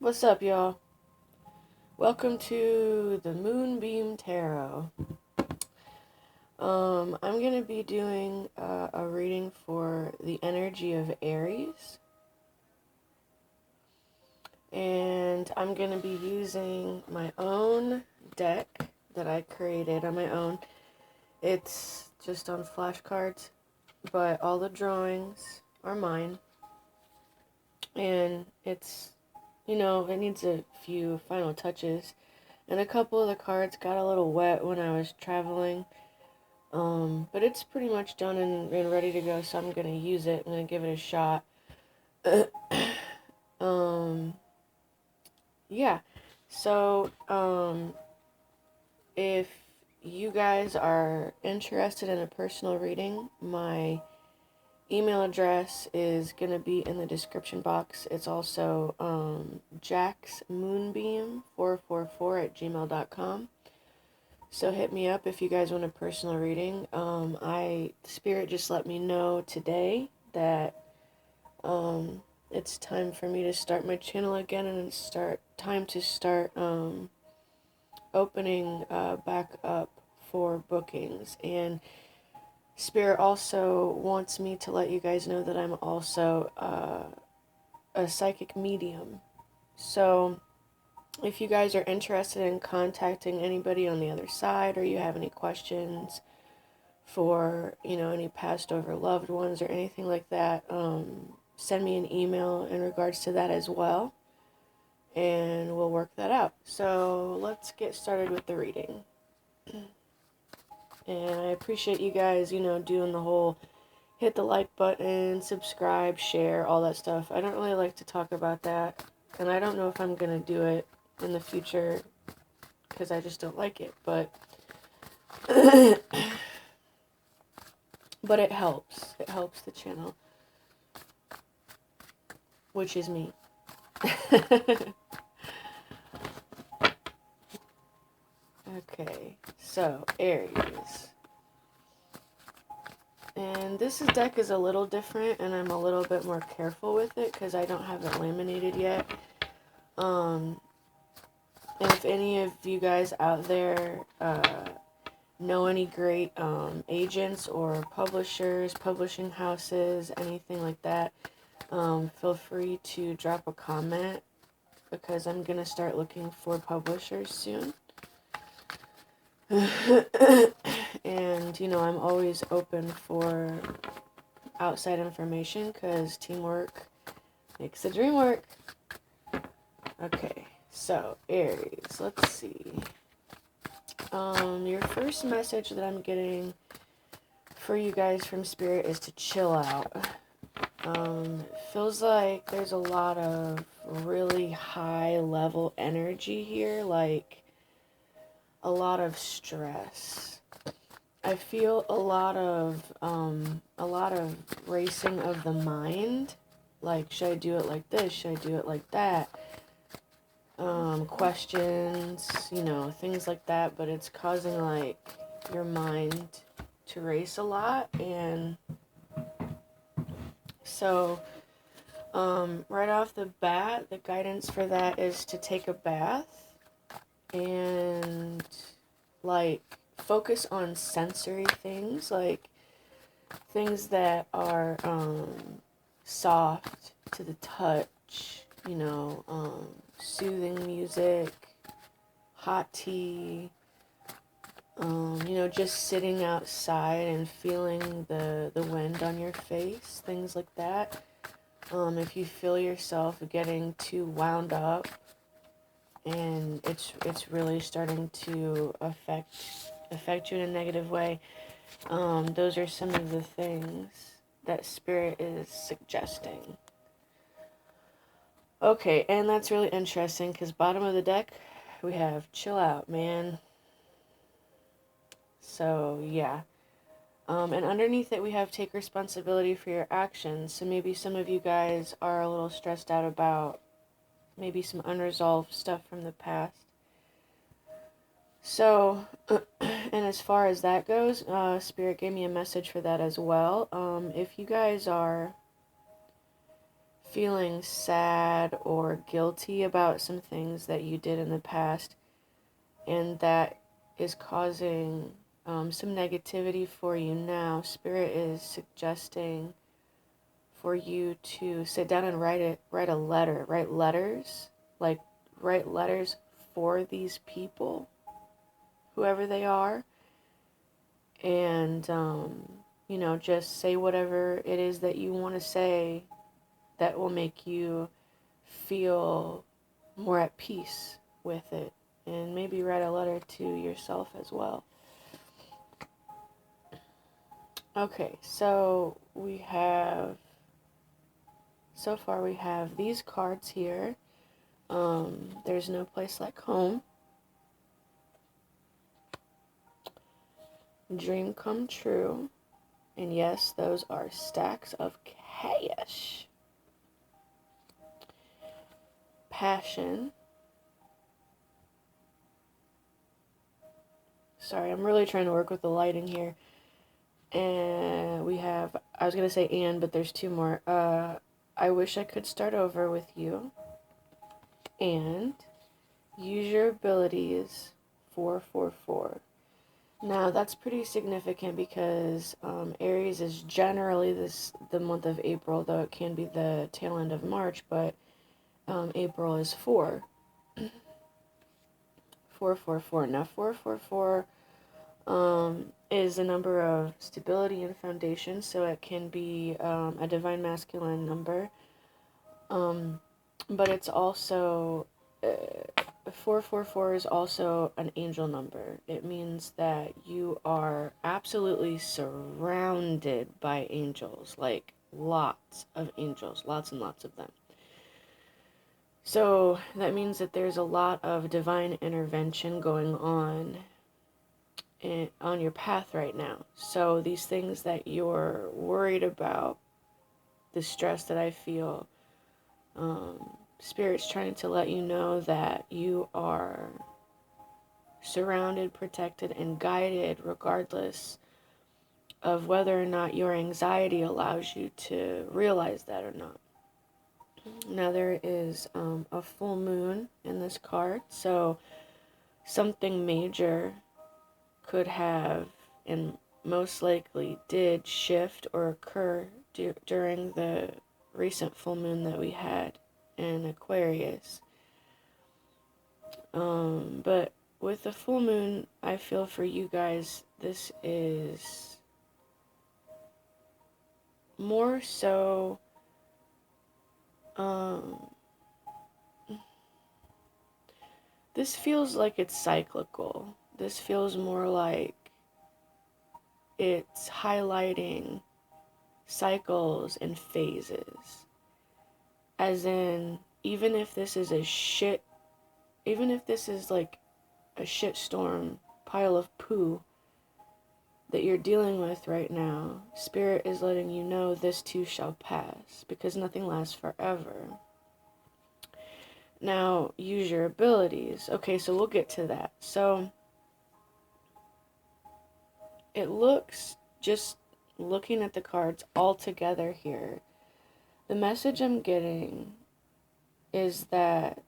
What's up, y'all? Welcome to the Moonbeam Tarot. I'm going to be doing a reading for the energy of Aries. And I'm going to be using my own deck that I created on my own. It's just on flashcards, but all the drawings are mine. And it's, it needs a few final touches. And a couple of the cards got a little wet when I was traveling. But it's pretty much done and ready to go, so I'm going to use it. I'm going to give it a shot. Yeah. So, if you guys are interested in a personal reading, my email address is going to be in the description box. It's also jacksmoonbeam444@gmail.com. So hit me up if you guys want a personal reading. Spirit just let me know today that it's time for me to start my channel again, and it's time to start opening back up for bookings. And Spirit also wants me to let you guys know that I'm also a psychic medium. So if you guys are interested in contacting anybody on the other side, or you have any questions for, any passed over loved ones or anything like that, send me an email in regards to that as well, and we'll work that out. So let's get started with the reading. And I appreciate you guys, doing the whole hit the like button, subscribe, share, all that stuff. I don't really like to talk about that, and I don't know if I'm going to do it in the future because I just don't like it, but but it helps. It helps the channel, which is me. Okay, so Aries. And this deck is a little different, and I'm a little bit more careful with it because I don't have it laminated yet. And if any of you guys out there know any great agents or publishers, publishing houses, anything like that, feel free to drop a comment, because I'm going to start looking for publishers soon. And, I'm always open for outside information, because teamwork makes the dream work. Okay, so Aries, let's see. Your first message that I'm getting for you guys from Spirit is to chill out. It feels like there's a lot of really high level energy here, like a lot of stress. I feel a lot of racing of the mind. Like, should I do it like this? Should I do it like that? Questions, things like that, but it's causing like your mind to race a lot. And so right off the bat, the guidance for that is to take a bath and like focus on sensory things, like things that are soft to the touch, soothing music, hot tea, just sitting outside and feeling the wind on your face, things like that. If you feel yourself getting too wound up and it's really starting to affect you in a negative way, those are some of the things that Spirit is suggesting. Okay, and that's really interesting because bottom of the deck, we have chill out, man. So, yeah. And underneath it, we have take responsibility for your actions. So maybe some of you guys are a little stressed out about maybe some unresolved stuff from the past. So, and as far as that goes, Spirit gave me a message for that as well. If you guys are feeling sad or guilty about some things that you did in the past, and that is causing some negativity for you now. Spirit is suggesting for you to sit down and write a letter, like write letters for these people, whoever they are, and just say whatever it is that you want to say that will make you feel more at peace with it, and maybe write a letter to yourself as well. Okay, so so far we have these cards here. There's no place like home. Dream come true. And yes, those are stacks of cash. Passion. Sorry, I'm really trying to work with the lighting here. And we have, I was going to say and, but there's two more. I wish I could start over with you. And use your abilities 444. Now that's pretty significant because Aries is generally the month of April, though it can be the tail end of March, but April is 4. 444. Now 444 is a number of stability and foundation, so it can be a divine masculine number, but it's also 444 is also an angel number. It means that you are absolutely surrounded by angels, like lots of angels, lots and lots of them. So that means that there's a lot of divine intervention going on your path right now. So these things that you're worried about, the stress that I feel, Spirit's trying to let you know that you are surrounded, protected, and guided regardless of whether or not your anxiety allows you to realize that or not. Now there is a full moon in this card, so something major could have and most likely did shift or occur during the recent full moon that we had in Aquarius. But with the full moon, I feel for you guys, this is more so this feels like it's cyclical. This feels more like it's highlighting cycles and phases. As in, even if this is like a shitstorm pile of poo that you're dealing with right now, Spirit is letting you know this too shall pass, because nothing lasts forever. Now, use your abilities. Okay, so we'll get to that. So, it looks, just looking at the cards all together here, the message I'm getting is that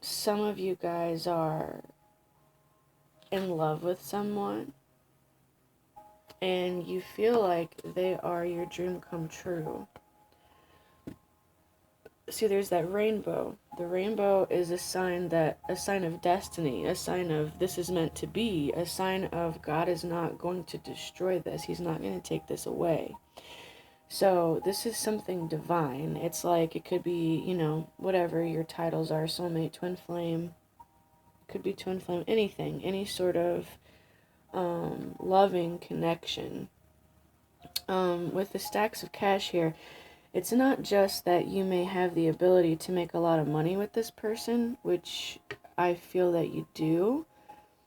some of you guys are in love with someone and you feel like they are your dream come true. See, there's that rainbow. The rainbow is a sign of destiny, a sign of this is meant to be, a sign of God is not going to destroy this. He's not going to take this away. So this is something divine. It's like, it could be, whatever your titles are, soulmate, twin flame, could be twin flame, anything, any sort of loving connection. With the stacks of cash here, it's not just that you may have the ability to make a lot of money with this person, which I feel that you do.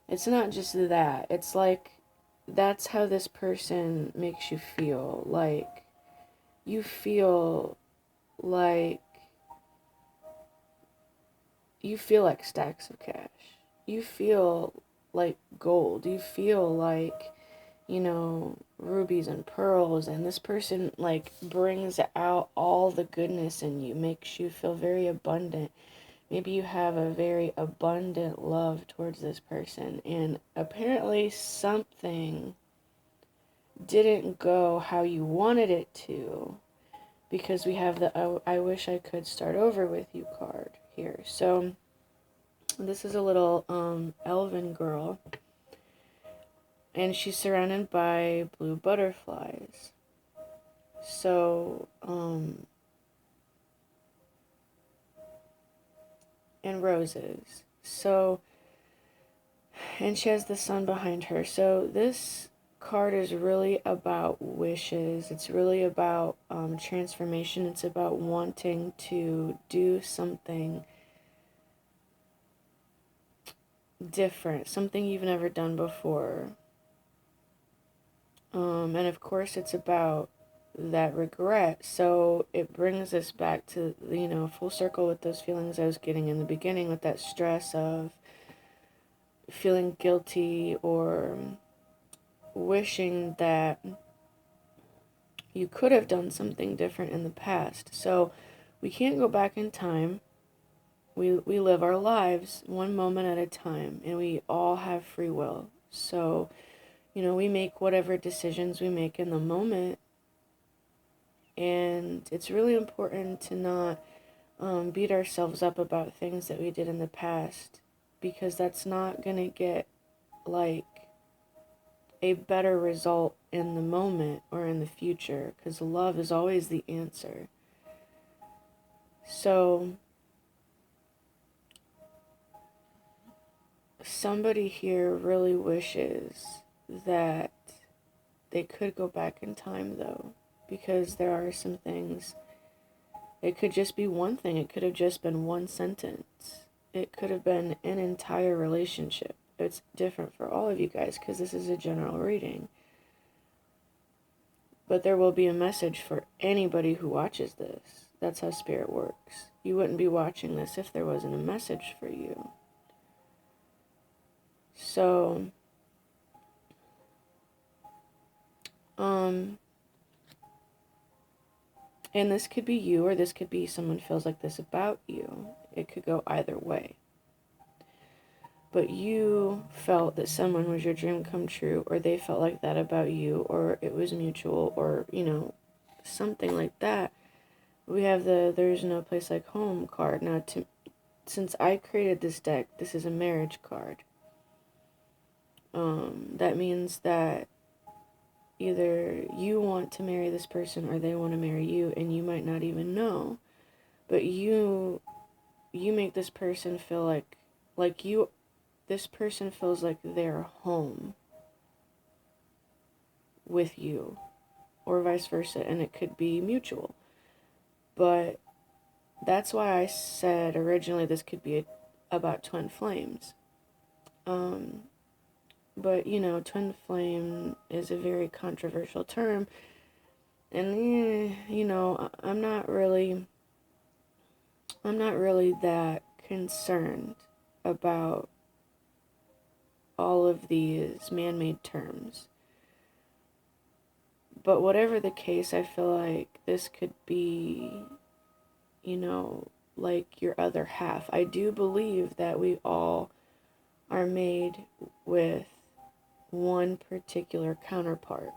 It's not just that. It's like, that's how this person makes you feel. Like, you feel like stacks of cash. You feel like gold. You feel like rubies and pearls, and this person like brings out all the goodness in you, makes you feel very abundant. Maybe you have a very abundant love towards this person, and apparently something didn't go how you wanted it to, because we have the I wish I could start over with you card here. So this is a little elven girl, and she's surrounded by blue butterflies. So, and roses. So, and she has the sun behind her. So this card is really about wishes. It's really about transformation. It's about wanting to do something different, something you've never done before. And of course, it's about that regret. So it brings us back to, full circle with those feelings I was getting in the beginning, with that stress of feeling guilty or wishing that you could have done something different in the past. So we can't go back in time. We live our lives one moment at a time, and we all have free will. So, we make whatever decisions we make in the moment. And it's really important to not beat ourselves up about things that we did in the past, because that's not going to get like a better result in the moment or in the future, because love is always the answer. So somebody here really wishes that they could go back in time, though, because there are some things. It could just be one thing. It could have just been one sentence. It could have been an entire relationship. It's different for all of you guys, because this is a general reading. But there will be a message for anybody who watches this. That's how Spirit works. You wouldn't be watching this if there wasn't a message for you. So, and this could be you, or this could be someone feels like this about you. It could go either way. But you felt that someone was your dream come true, or they felt like that about you, or it was mutual, or, something like that. We have the There's No Place Like Home card. Now, since I created this deck, this is a marriage card. That means that either you want to marry this person or they want to marry you, and you might not even know. But you make this person feel this person feels like they're home with you, or vice versa, and it could be mutual. But that's why I said originally this could be about twin flames. But, twin flame is a very controversial term, and, I'm not really that concerned about all of these man-made terms. But whatever the case, I feel like this could be, like your other half. I do believe that we all are made with one particular counterpart.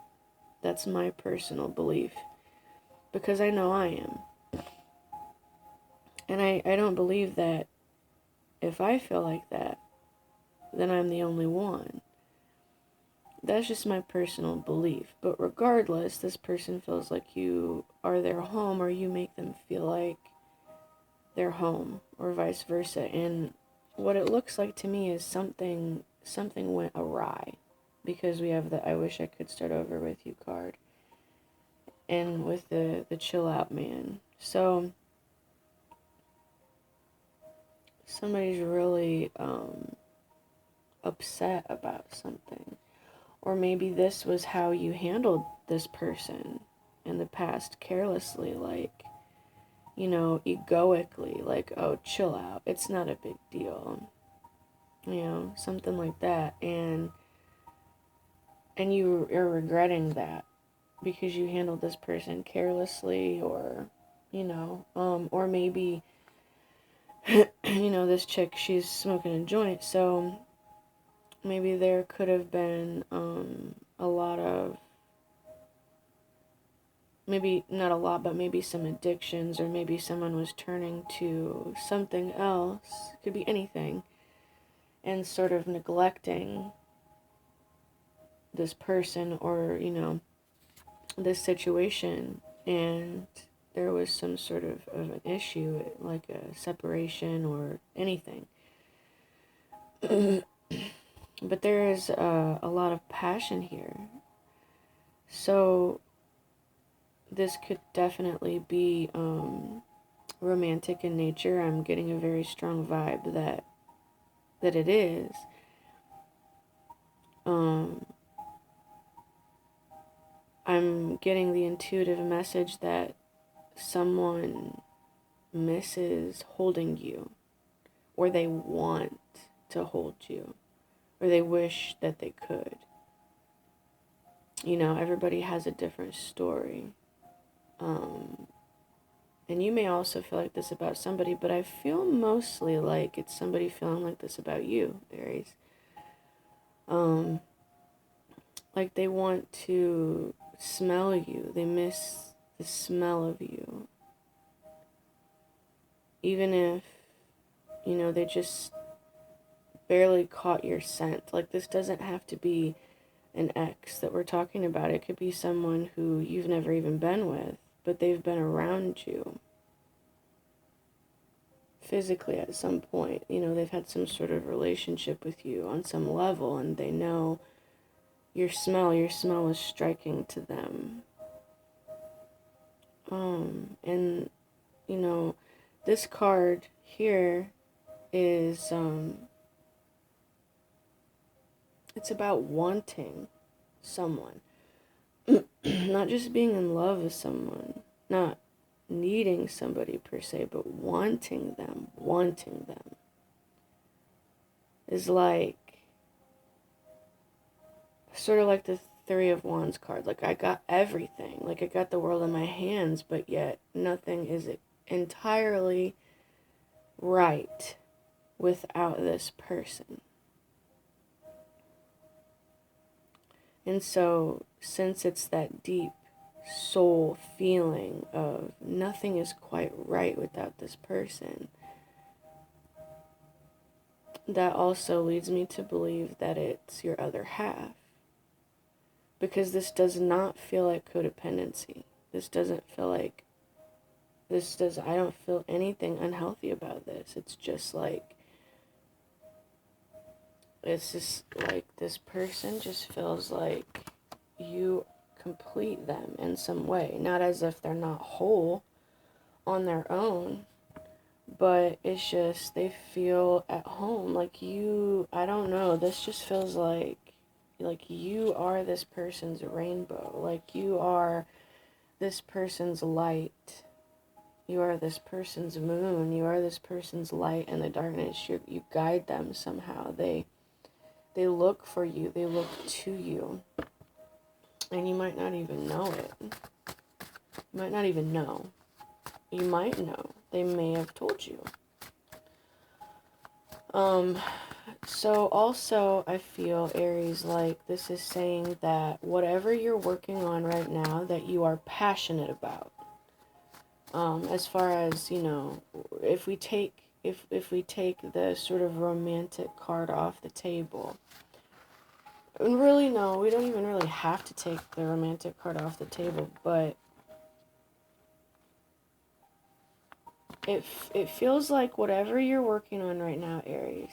That's my personal belief, because I know I am. And I don't believe that if I feel like that, then I'm the only one. That's just my personal belief. But regardless, this person feels like you are their home, or you make them feel like their home, or vice versa. And what it looks like to me is something went awry, because we have the I wish I could start over with you card, and with the chill out man. So somebody's really upset about something. Or maybe this was how you handled this person in the past, carelessly, like, egoically, like, oh, chill out, it's not a big deal, something like that. And and you are regretting that because you handled this person carelessly, or, or maybe, this chick, she's smoking a joint, so maybe there could have been a lot of, maybe not a lot, but maybe some addictions, or maybe someone was turning to something else, it could be anything, and sort of neglecting this person, or, this situation, and there was some sort of an issue, like a separation or anything. But there is a lot of passion here. So this could definitely be romantic in nature. I'm getting a very strong vibe that it is. I'm getting the intuitive message that someone misses holding you, or they want to hold you, or they wish that they could. Everybody has a different story. And you may also feel like this about somebody, but I feel mostly like it's somebody feeling like this about you, Aries. Like they want to smell you. They miss the smell of you. Even if, they just barely caught your scent. Like, this doesn't have to be an ex that we're talking about. It could be someone who you've never even been with, but they've been around you physically at some point. They've had some sort of relationship with you on some level, and they know your smell is striking to them. And, this card here is, it's about wanting someone. Not just being in love with someone, not needing somebody per se, but wanting them is like, sort of like the Three of Wands card. Like, I got everything. Like, I got the world in my hands, but yet nothing is entirely right without this person. And so, since it's that deep soul feeling of nothing is quite right without this person, that also leads me to believe that it's your other half. Because this does not feel like codependency. This doesn't feel like, I don't feel anything unhealthy about this. It's just like, this person just feels like you complete them in some way. Not as if they're not whole on their own, but it's just, they feel at home. Like I don't know, this just feels like you are this person's rainbow. Like you are this person's light. You are this person's moon. You are this person's light in the darkness. You guide them somehow. They look for you. They look to you. And you might not even know it. You might not even know. You might know. They may have told you. So also I feel, Aries, like this is saying that whatever you're working on right now that you are passionate about, as far as, if we take the sort of romantic card off the table, and really, no, we don't even really have to take the romantic card off the table, but it feels like whatever you're working on right now, Aries,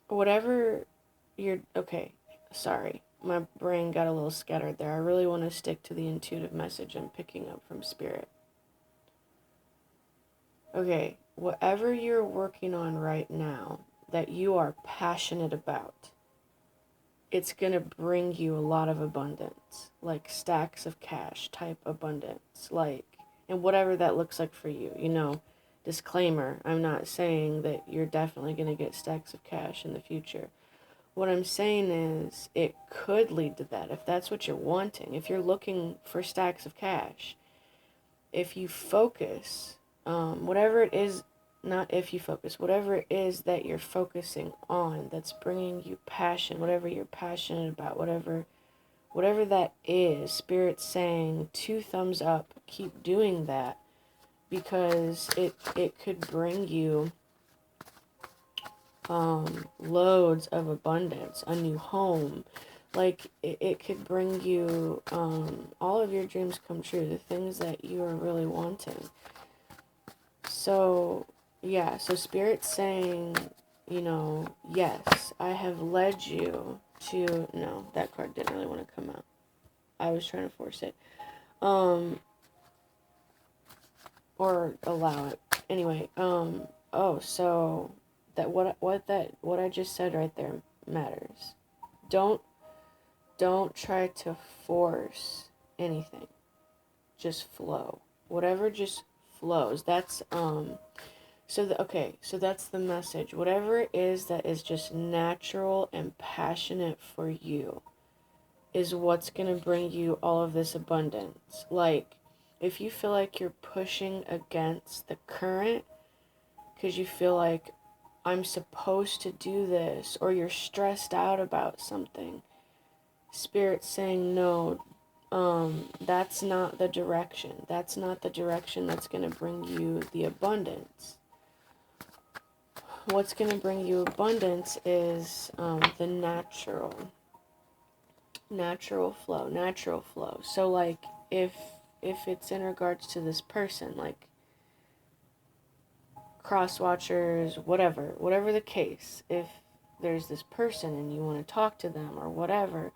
whatever you're, okay, sorry, my brain got a little scattered there. I really want to stick to the intuitive message I'm picking up from Spirit. Okay, whatever you're working on right now that you are passionate about, it's going to bring you a lot of abundance, like stacks of cash type abundance, like, and whatever that looks like for you, disclaimer, I'm not saying that you're definitely going to get stacks of cash in the future, what I'm saying is it could lead to that if that's what you're wanting. If you're looking for stacks of cash, if you focus, whatever it is, not if you focus, whatever it is that you're focusing on that's bringing you passion, whatever you're passionate about, whatever that is, Spirit's saying 2 thumbs up, keep doing that, because it could bring you loads of abundance, a new home. Like, it could bring you all of your dreams come true, the things that you are really wanting. So, yeah, so Spirit's saying, you know, yes, I have led you to, no, that card didn't really want to come out. I was trying to force it. Or allow it. Anyway, oh, so that what I just said right there matters. Don't try to force anything. Just flow. Whatever just flows. That's so that's the message. Whatever it is that is just natural and passionate for you is what's going to bring you all of this abundance. Like, if you feel like you're pushing against the current because you feel like I'm supposed to do this, or you're stressed out about something, Spirit's saying no, that's not the direction. That's not the direction that's going to bring you the abundance. What's going to bring you abundance is the natural flow. So, like, if it's in regards to this person, like cross watchers, whatever the case, if there's this person and you want to talk to them or whatever,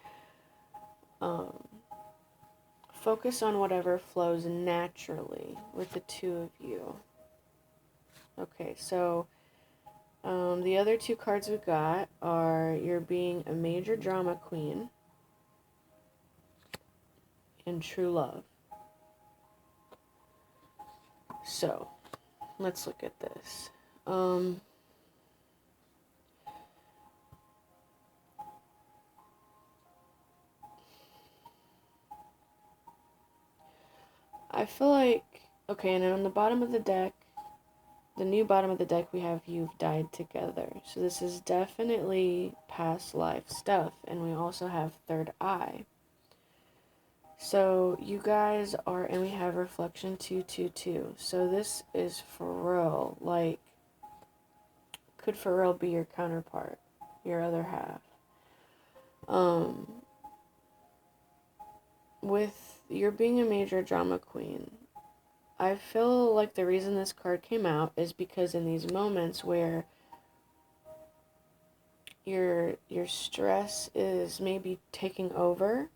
focus on whatever flows naturally with the 2 of you. Okay, so the other 2 cards we got are you're being a major drama queen and true love. So, let's look at this. I feel like, okay, and on the bottom of the deck, the new bottom of the deck, we have you've died together. So this is definitely past life stuff. And we also have third eye. So you guys are, and we have reflection 222. So this is for real. Like, could for real be your counterpart, your other half. With your being a major drama queen, I feel like the reason this card came out is because in these moments where your stress is maybe taking over,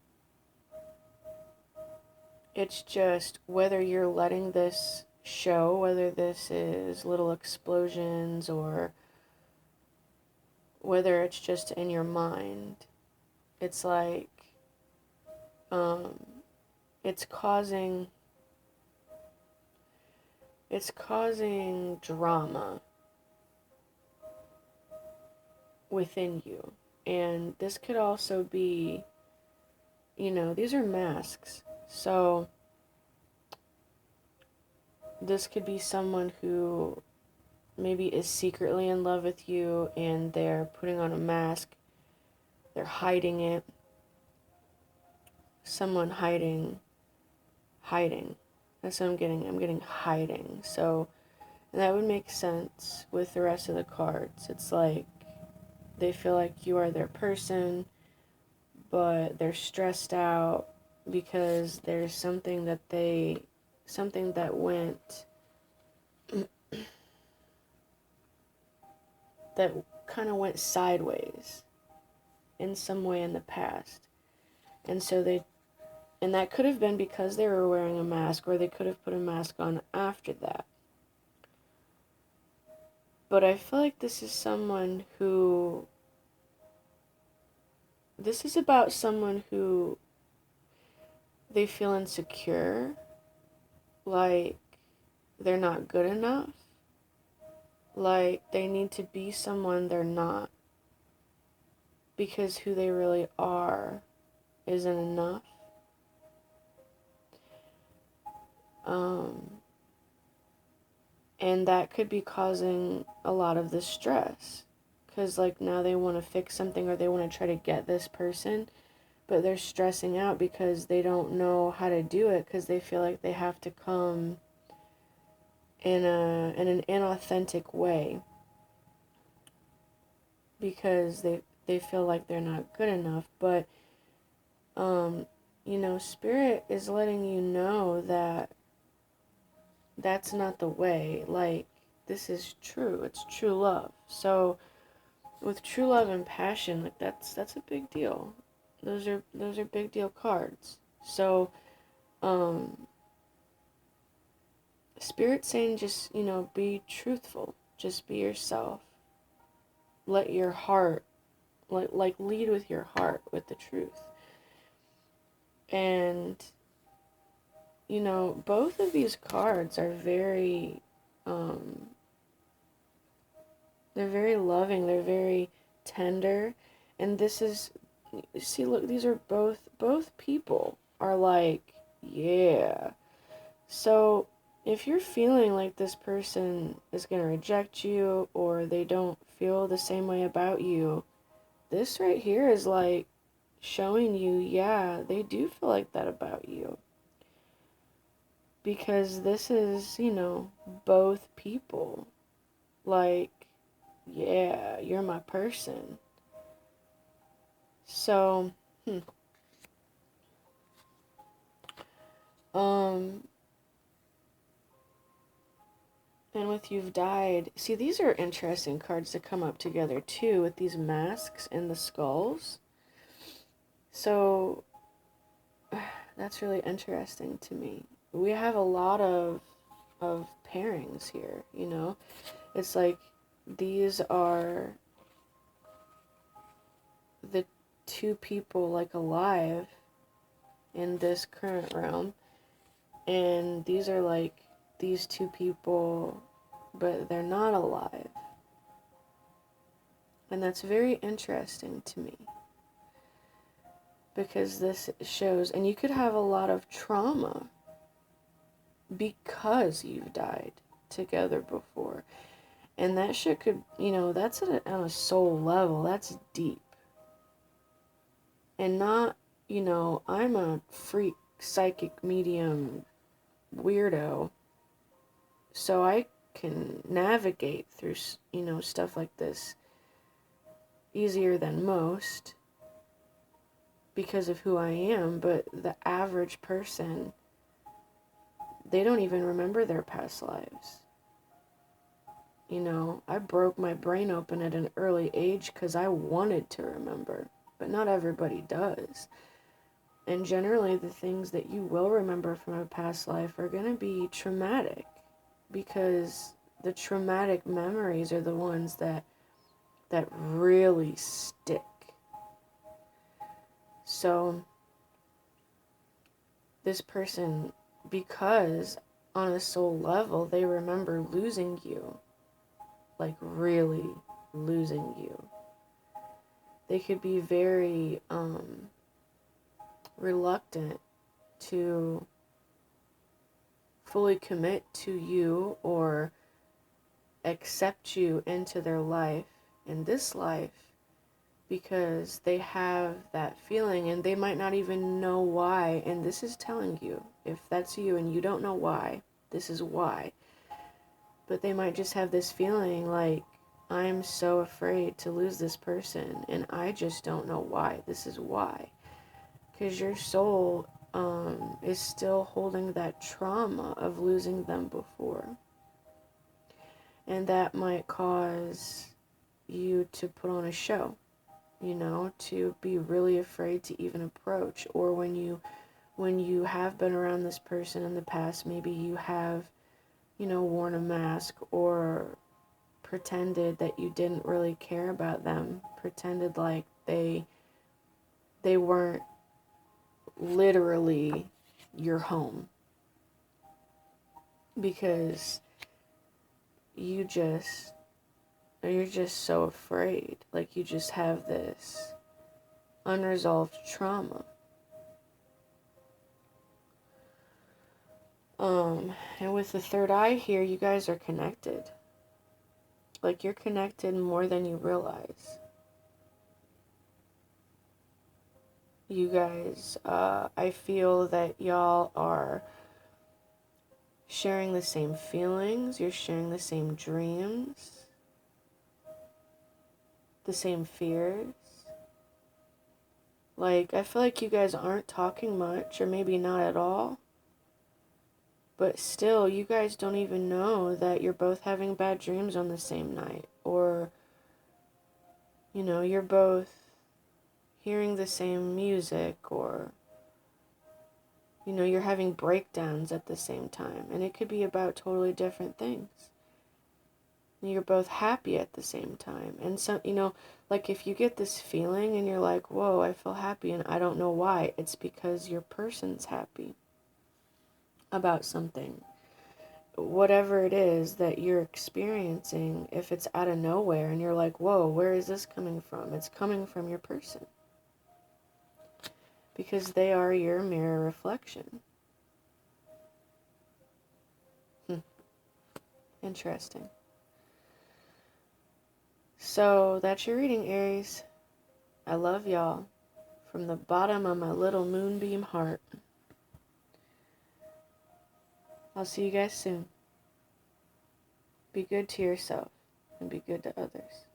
it's just whether you're letting this show, whether this is little explosions or whether it's just in your mind, it's like it's causing drama within you. And this could also be, you know, these are masks. So this could be someone who maybe is secretly in love with you and they're putting on a mask. They're hiding it. Someone hiding. That's what I'm getting. I'm getting hiding. So, and that would make sense with the rest of the cards. It's like they feel like you are their person, but they're stressed out because there's something that went, that kind of went sideways in some way in the past. And so and that could have been because they were wearing a mask, or they could have put a mask on after that. But I feel like this is about someone who they feel insecure, like they're not good enough, like they need to be someone they're not, because who they really are isn't enough. And that could be causing a lot of the stress, because like now they want to fix something, or they want to try to get this person, but they're stressing out because they don't know how to do it, because they feel like they have to come in an inauthentic way, because they feel like they're not good enough. But Spirit is letting you know that that's not the way. Like, this is true. It's true love. So with true love and passion, like that's a big deal. Those are big deal cards. So Spirit saying, just, be truthful. Just be yourself. Let your heart, like lead with your heart, with the truth. And both of these cards are very they're very loving, they're very tender. And this is, see, look, these are both people are like, yeah. So if you're feeling like this person is going to reject you, or they don't feel the same way about you, this right here is like showing you, yeah, they do feel like that about you. Because this is, both people. Like, yeah, you're my person. So, and with You've Died, see, these are interesting cards to come up together too, with these masks and the skulls. So, that's really interesting to me. We have a lot of pairings here, It's like these are the two people like alive in this current realm, and these are like these two people, but they're not alive. And that's very interesting to me, because this shows, and you could have a lot of trauma because you've died together before. And that shit could, that's on a soul level, that's deep. And not, I'm a freak psychic medium weirdo, so I can navigate through, stuff like this easier than most because of who I am. But the average person, they don't even remember their past lives. I broke my brain open at an early age because I wanted to remember, but not everybody does. And generally, the things that you will remember from a past life are going to be traumatic, because the traumatic memories are the ones that really stick. So this person, because on a soul level, they remember losing you, like really losing you. They could be very reluctant to fully commit to you or accept you into their life in this life, because they have that feeling and they might not even know why. And this is telling you, if that's you and you don't know why, this is why. But they might just have this feeling like, I'm so afraid to lose this person and I just don't know why. This is why. Because your soul is still holding that trauma of losing them before. And that might cause you to put on a show, to be really afraid to even approach. Or when you have been around this person in the past, maybe you have, worn a mask or pretended that you didn't really care about them, pretended like they weren't literally your home, because you're just so afraid. Like, you just have this unresolved trauma. And with the third eye here, you guys are connected. Like, you're connected more than you realize. You guys, I feel that y'all are sharing the same feelings, you're sharing the same dreams, the same fears. Like, I feel like you guys aren't talking much, or maybe not at all. But still, you guys don't even know that you're both having bad dreams on the same night. Or, you know, you're both hearing the same music, or, you know, you're having breakdowns at the same time. And it could be about totally different things. And you're both happy at the same time. And so, you know, like if you get this feeling and you're like, whoa, I feel happy and I don't know why, it's because your person's happy about something. Whatever it is that you're experiencing, if it's out of nowhere and you're like, whoa, where is this coming from? It's coming from your person. Because they are your mirror reflection. Interesting. So that's your reading, Aries. I love y'all from the bottom of my little moonbeam heart. I'll see you guys soon. Be good to yourself and be good to others.